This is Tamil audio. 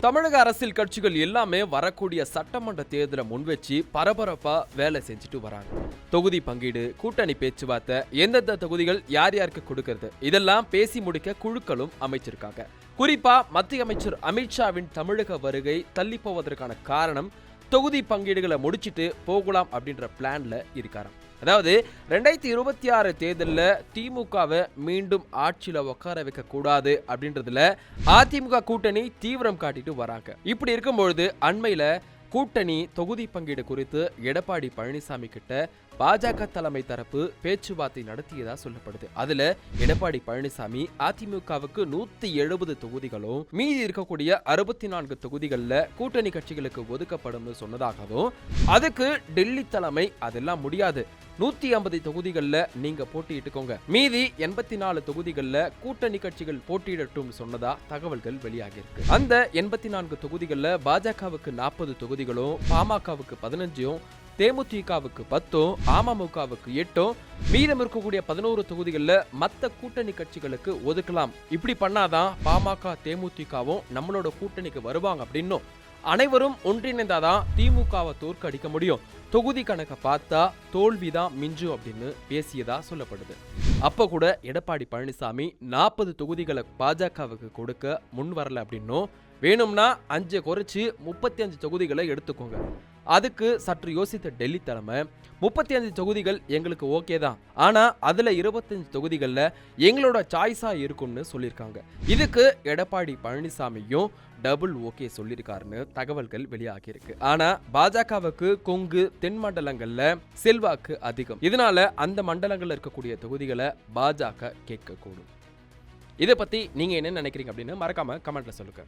தமிழக அரசியல் கட்சிகள் எல்லாமே வரக்கூடிய சட்டமன்ற தேர்தலை முன்வச்சு பரபரப்பா வேலை செஞ்சுட்டு வராங்க. தொகுதி பங்கீடு, கூட்டணி பேச்சுவார்த்தை, எந்தெந்த தொகுதிகள் யார் யாருக்கு கொடுக்கறது, இதெல்லாம் பேசி முடிக்க குழுக்களும் அமைச்சிருக்காங்க. குறிப்பா மத்திய அமைச்சர் அமித்ஷாவின் தமிழக வருகை தள்ளி போவதற்கான காரணம் தொகுதி பங்கீடுகளை முடிச்சிட்டு போகலாம் அப்படின்ற பிளான்ல இருக்காராம். அதாவது 2026 தேர்தலில் திமுகவை மீண்டும் ஆட்சியில் உட்கார வைக்க கூடாது அப்படின்றதுல அதிமுக கூட்டணி தீவிரம் காட்டிட்டு வராங்க. இப்படி இருக்கும்பொழுது அண்மையில கூட்டணி தொகுதி பங்கீடு குறித்து எடப்பாடி பழனிசாமி கிட்ட பாஜக தலைமை தரப்பு பேச்சுவார்த்தை நடத்தியதா சொல்லப்படுது. அதுல எடப்பாடி பழனிசாமி அதிமுகவுக்கு 170 தொகுதிகளும் மீதி இருக்கக்கூடிய 64 தொகுதிகள்ல கூட்டணி கட்சிகளுக்கு ஒதுக்கப்படும் சொன்னதாகவும், அதுக்கு டெல்லி தலைமை அதெல்லாம் முடியாது, 150 தொகுதிகள்ல நீங்க போட்டியிட்டுக்கோங்க, மீதி 84 தொகுதிகள்ல கூட்டணி கட்சிகள் போட்டியிடட்டும் சொன்னதா தகவல்கள் வெளியாகி இருக்கு. அந்த 84 தொகுதிகள்ல பாஜகவுக்கு 40 தொகுதிகளும், பாமகவுக்கு 15, தேமுதிகவுக்கு 10, அமமுகவுக்கு 8, மீதம் இருக்கக்கூடிய 11 தொகுதிகளில் மற்ற கூட்டணி கட்சிகளுக்கு ஒதுக்கலாம். இப்படி பண்ணாதான் பாமக தேமுதிகவும் நம்மளோட கூட்டணிக்கு வருவாங்க அப்படின்னும், அனைவரும் ஒன்றிணைந்தாதான் திமுகவை தோற்கடிக்க முடியும், தொகுதி கணக்கை பார்த்தா தோல்விதான் மிஞ்சும் அப்படின்னு பேசியதா சொல்லப்படுது. அப்ப கூட எடப்பாடி பழனிசாமி 40 தொகுதிகளை பாஜகவுக்கு கொடுக்க முன் வரல அப்படின்னும், வேணும்னா 5 குறைச்சு 35 தொகுதிகளை எடுத்துக்கோங்க. அதுக்கு சற்று யோசித்த டெல்லி தலைமை 35 தொகுதிகள் எங்களுக்கு ஓகே தான், ஆனா அதுல 25 தொகுதிகள்ல எங்களோட சாய்ஸா இருக்கும்னு சொல்லியிருக்காங்க. இதுக்கு எடப்பாடி பழனிசாமியும் டபுள் ஓகே சொல்லியிருக்காருன்னு தகவல்கள் வெளியாகி இருக்கு. ஆனா பாஜகவுக்கு கொங்கு தென் மண்டலங்கள்ல செல்வாக்கு அதிகம், இதனால அந்த மண்டலங்கள்ல இருக்கக்கூடிய தொகுதிகளை பாஜக கேட்கக்கூடும். இதை பத்தி நீங்க என்ன நினைக்கிறீங்க அப்படின்னு மறக்காம கமெண்ட்ல சொல்லுங்க.